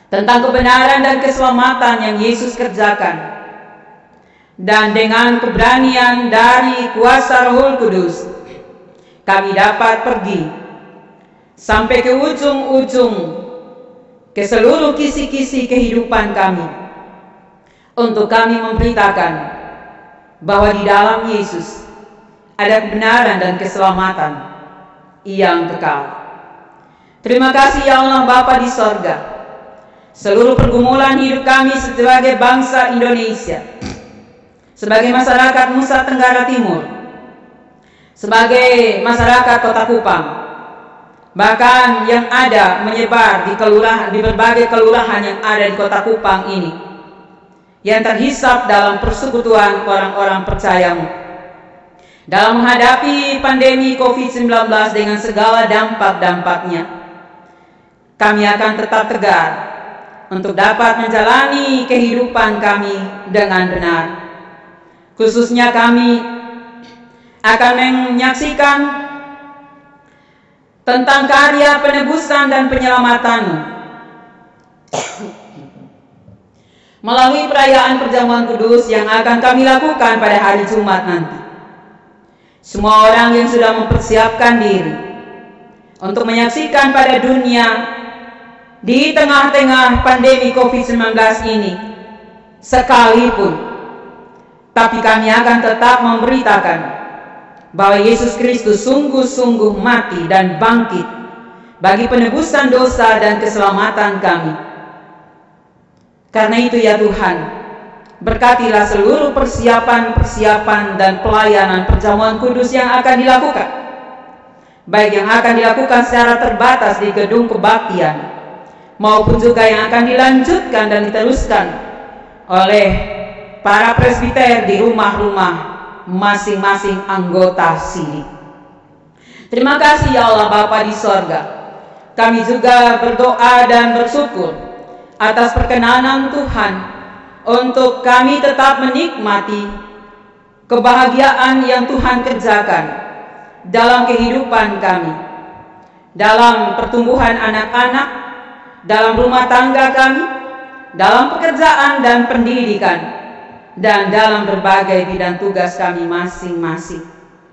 tentang kebenaran dan keselamatan yang Yesus kerjakan. Dan dengan keberanian dari kuasa Roh Kudus, kami dapat pergi sampai ke ujung-ujung, ke seluruh kisi-kisi kehidupan kami, untuk kami memberitakan bahwa di dalam Yesus ada kebenaran dan keselamatan yang kekal. Terima kasih ya Allah Bapa di sorga. Seluruh pergumulan hidup kami sebagai bangsa Indonesia, sebagai masyarakat Nusa Tenggara Timur, sebagai masyarakat Kota Kupang, bahkan yang ada menyebar di berbagai kelurahan yang ada di Kota Kupang ini, yang terhisap dalam persekutuan orang-orang percaya-Mu, dalam menghadapi pandemi COVID-19 dengan segala dampak-dampaknya. Kami akan tetap tegar untuk dapat menjalani kehidupan kami dengan benar. Khususnya kami akan menyaksikan tentang karya penebusan dan penyelamatan-Mu melalui perayaan perjamuan kudus yang akan kami lakukan pada hari Jumat nanti. Semua orang yang sudah mempersiapkan diri untuk menyaksikan pada dunia di tengah-tengah pandemi COVID-19 ini sekalipun, tapi kami akan tetap memberitakan bahwa Yesus Kristus sungguh-sungguh mati dan bangkit bagi penebusan dosa dan keselamatan kami. Karena itu ya Tuhan, berkatilah seluruh persiapan-persiapan dan pelayanan perjamuan kudus yang akan dilakukan, baik yang akan dilakukan secara terbatas di gedung kebaktian, maupun juga yang akan dilanjutkan dan diteruskan oleh para presbiter di rumah-rumah masing-masing anggota sini. Terima kasih ya Allah Bapa di sorga. Kami juga berdoa dan bersyukur atas perkenanan Tuhan untuk kami tetap menikmati kebahagiaan yang Tuhan kerjakan dalam kehidupan kami, dalam pertumbuhan anak-anak, dalam rumah tangga kami, dalam pekerjaan dan pendidikan, dan dalam berbagai bidang tugas kami masing-masing.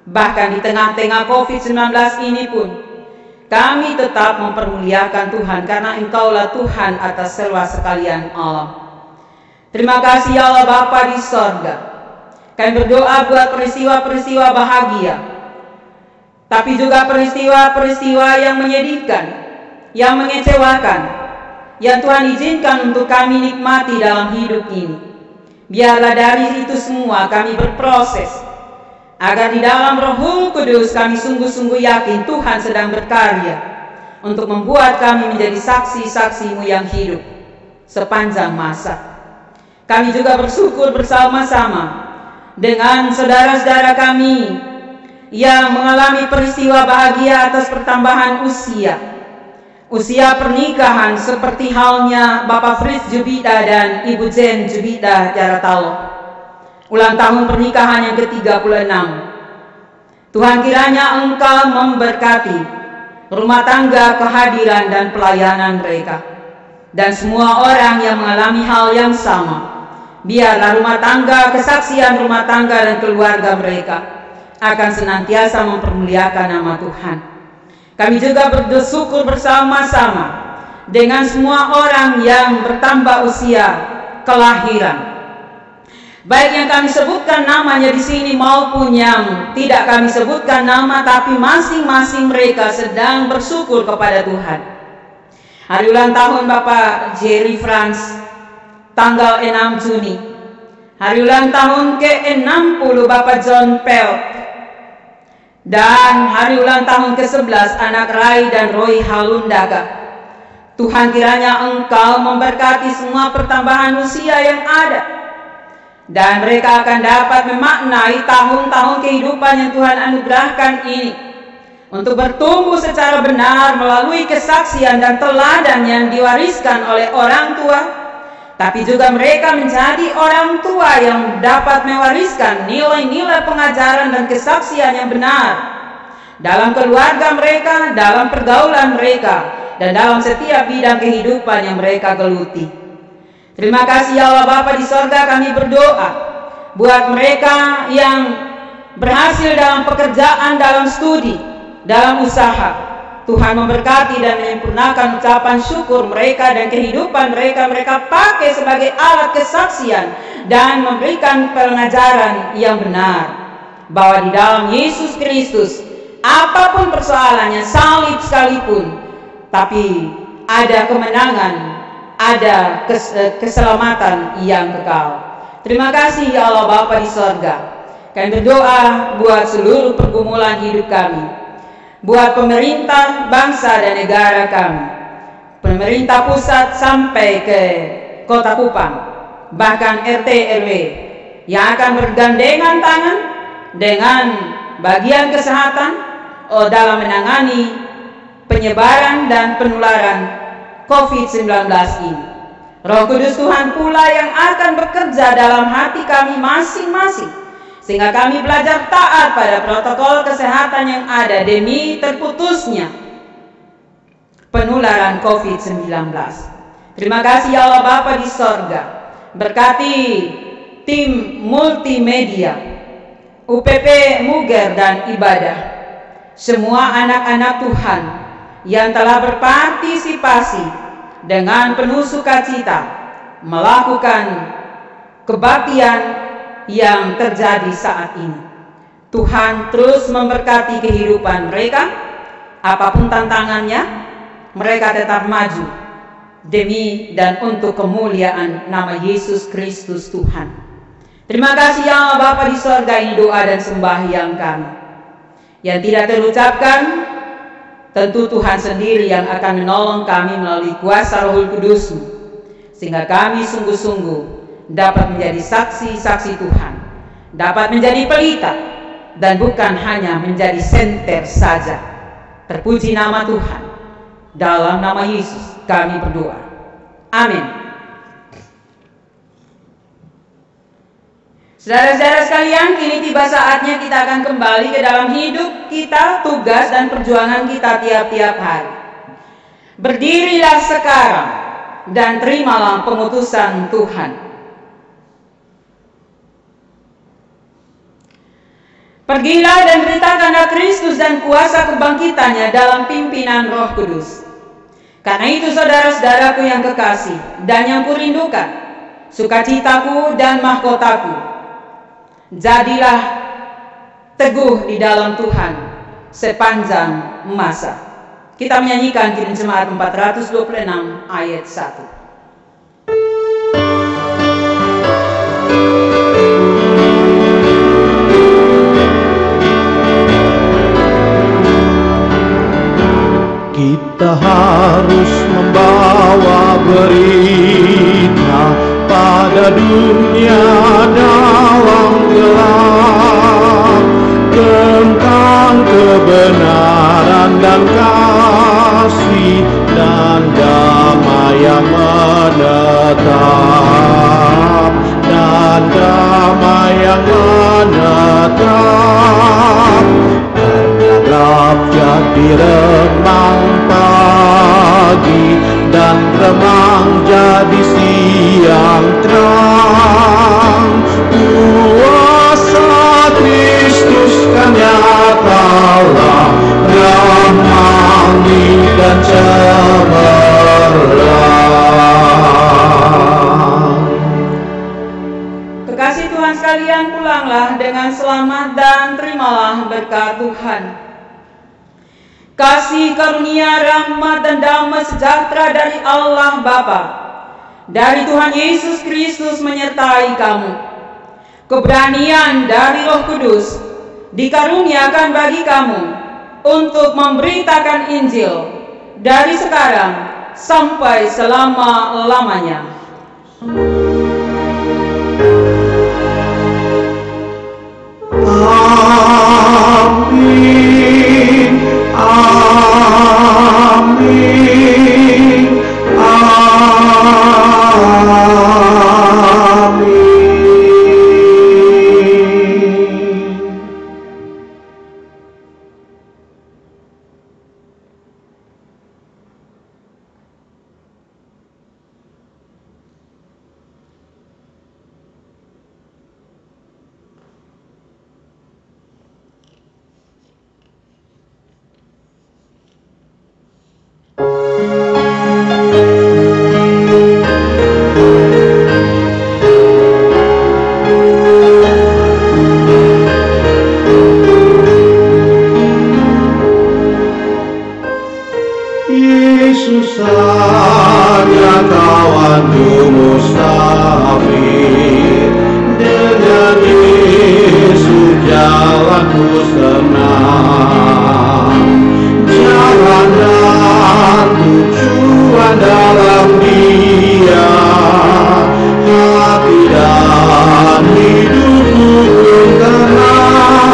Bahkan di tengah-tengah COVID-19 ini pun, kami tetap mempermuliakan Tuhan, karena Engkaulah Tuhan atas seluas sekalian alam. Terima kasih ya Allah Bapa di sorga. Kami berdoa buat peristiwa-peristiwa bahagia, tapi juga peristiwa-peristiwa yang menyedihkan, yang mengecewakan, yang Tuhan izinkan untuk kami nikmati dalam hidup ini. Biarlah dari itu semua kami berproses, agar di dalam Roh Kudus kami sungguh-sungguh yakin Tuhan sedang berkarya untuk membuat kami menjadi saksi-saksi-Mu yang hidup sepanjang masa. Kami juga bersyukur bersama-sama dengan saudara-saudara kami yang mengalami peristiwa bahagia atas pertambahan usia pernikahan, seperti halnya Bapak Fritz Jubida dan Ibu Jen Jubida Jaratalo, ulang tahun pernikahan yang ke-36. Tuhan kiranya Engkau memberkati rumah tangga, kehadiran dan pelayanan mereka, dan semua orang yang mengalami hal yang sama. Biarlah rumah tangga, kesaksian rumah tangga dan keluarga mereka akan senantiasa mempermuliakan nama Tuhan. Kami juga bersyukur bersama-sama dengan semua orang yang bertambah usia kelahiran, baik yang kami sebutkan namanya di sini maupun yang tidak kami sebutkan nama, tapi masing-masing mereka sedang bersyukur kepada Tuhan. Hari ulang tahun Bapak Jerry Franz tanggal 6 Juni, hari ulang tahun ke-60 Bapak John Pelt, dan hari ulang tahun ke-11 anak Rai dan Roy Halundaga. Tuhan, kiranya Engkau memberkati semua pertambahan usia yang ada, dan mereka akan dapat memaknai tahun-tahun kehidupan yang Tuhan anugerahkan ini untuk bertumbuh secara benar melalui kesaksian dan teladan yang diwariskan oleh orang tua, tapi juga mereka menjadi orang tua yang dapat mewariskan nilai-nilai pengajaran dan kesaksian yang benar dalam keluarga mereka, dalam pergaulan mereka, dan dalam setiap bidang kehidupan yang mereka geluti. Terima kasih ya Allah Bapa di sorga, kami berdoa buat mereka yang berhasil dalam pekerjaan, dalam studi, dalam usaha. Tuhan memberkati dan menyempurnakan ucapan syukur mereka dan kehidupan mereka. Mereka pakai sebagai alat kesaksian dan memberikan pengajaran yang benar, bahwa di dalam Yesus Kristus apapun persoalannya, salib sekalipun, tapi ada kemenangan, ada keselamatan yang kekal. Terima kasih ya Allah Bapa di sorga. Kami berdoa buat seluruh pergumulan hidup kami, buat pemerintah, bangsa dan negara kami, pemerintah pusat sampai ke Kota Kupang, bahkan RT RW yang akan bergandengan tangan dengan bagian kesehatan dalam menangani penyebaran dan penularan COVID-19 ini. Roh Kudus Tuhan pula yang akan bekerja dalam hati kami masing-masing, sehingga kami belajar taat pada protokol kesehatan yang ada demi terputusnya penularan COVID-19. Terima kasih ya Allah Bapa di sorga. Berkati tim multimedia, UPP Muger dan Ibadah, semua anak-anak Tuhan yang telah berpartisipasi dengan penuh sukacita melakukan kebaktian yang terjadi saat ini. Tuhan terus memberkati kehidupan mereka, apapun tantangannya, mereka tetap maju demi dan untuk kemuliaan nama Yesus Kristus Tuhan. Terima kasih ya Allah Bapa di sorga, ini doa dan sembahyang kami yang tidak terucapkan. Tentu Tuhan sendiri yang akan menolong kami melalui kuasa Roh Kudus-Mu, sehingga kami sungguh-sungguh dapat menjadi saksi-saksi Tuhan, dapat menjadi pelita, dan bukan hanya menjadi senter saja. Terpuji nama Tuhan. Dalam nama Yesus kami berdoa. Amin. Saudara-saudara sekalian, kini tiba saatnya kita akan kembali ke dalam hidup kita, tugas dan perjuangan kita tiap-tiap hari. Berdirilah sekarang dan terimalah pengutusan Tuhan. Pergilah dan beritakanlah Kristus dan kuasa kebangkitannya dalam pimpinan Roh Kudus. Karena itu saudara-saudaraku yang kekasih dan yang kurindukan, sukacitaku dan mahkotaku, jadilah teguh di dalam Tuhan sepanjang masa. Kita menyanyikan Kidung Jemaat 426 ayat 1. Kita harus membawa berita pada dunia dalam gelap tentang kebenaran dan kasih dan damai yang menetap, dan damai yang menetap. Gelap jadi remang pagi dan remang jadi siang terang. Kuasa Kristus kan nyatalah, ramai dan cemerlang. Kekasih Tuhan sekalian, pulanglah dengan selamat dan terimalah berkat Tuhan. Kasih karunia, rahmat dan damai sejahtera dari Allah Bapa, dari Tuhan Yesus Kristus menyertai kamu. Keberanian dari Roh Kudus dikaruniakan bagi kamu untuk memberitakan Injil dari sekarang sampai selama-lamanya. Amin, amin, amin. Yesus hanya kawanku mustafir, dengan Yesus jalanku senang. Jalan dan tujuan dalam Dia, hati dan hidupku pun tenang.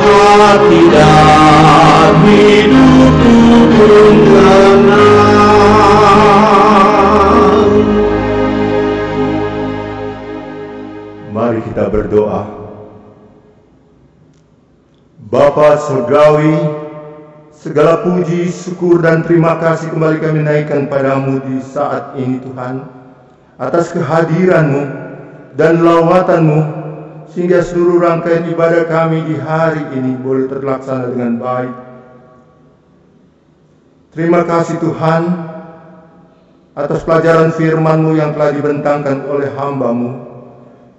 Hati dan hidupku pun tenang. Mari kita berdoa. Bapa Surgawi, segala puji, syukur dan terima kasih kembali kami naikkan padamu di saat ini Tuhan, atas kehadiran-Mu dan lawatan-Mu, sehingga seluruh rangkaian ibadah kami di hari ini boleh terlaksana dengan baik. Terima kasih Tuhan atas pelajaran firman-Mu yang telah dibentangkan oleh hamba-Mu.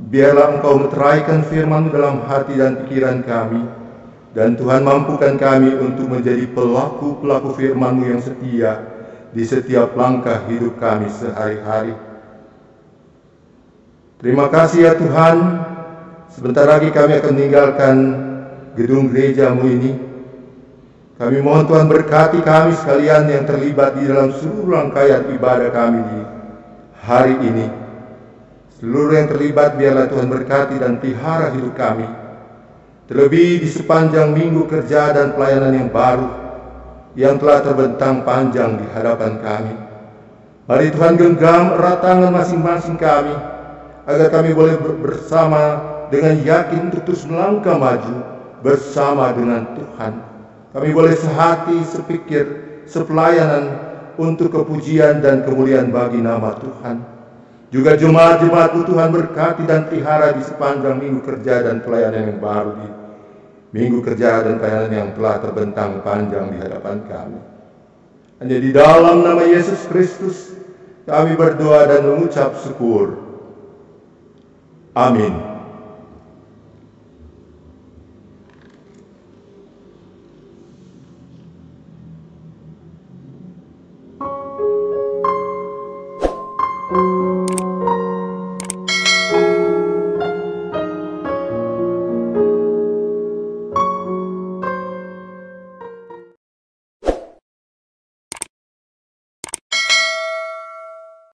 Biarlah Engkau meteraikan firman-Mu dalam hati dan pikiran kami, dan Tuhan mampukan kami untuk menjadi pelaku-pelaku firman-Mu yang setia di setiap langkah hidup kami sehari-hari. Terima kasih ya Tuhan. Sebentar lagi kami akan meninggalkan gedung gereja-Mu ini. Kami mohon Tuhan berkati kami sekalian yang terlibat di dalam seluruh rangkaian ibadah kami di hari ini. Seluruh yang terlibat biarlah Tuhan berkati dan pelihara hidup kami. Terlebih di sepanjang minggu kerja dan pelayanan yang baru yang telah terbentang panjang di hadapan kami. Mari Tuhan genggam erat tangan masing-masing kami, agar kami boleh bersama dengan yakin terus melangkah maju bersama dengan Tuhan. Kami boleh sehati, sepikir, sepelayanan untuk kepujian dan kemuliaan bagi nama Tuhan. Juga jemaat-jemaat-Mu Tuhan berkati dan pelihara di sepanjang minggu kerja dan pelayanan yang baru, di minggu kerja dan pelayanan yang telah terbentang panjang di hadapan kami. Hanya di dalam nama Yesus Kristus kami berdoa dan mengucap syukur. Amin.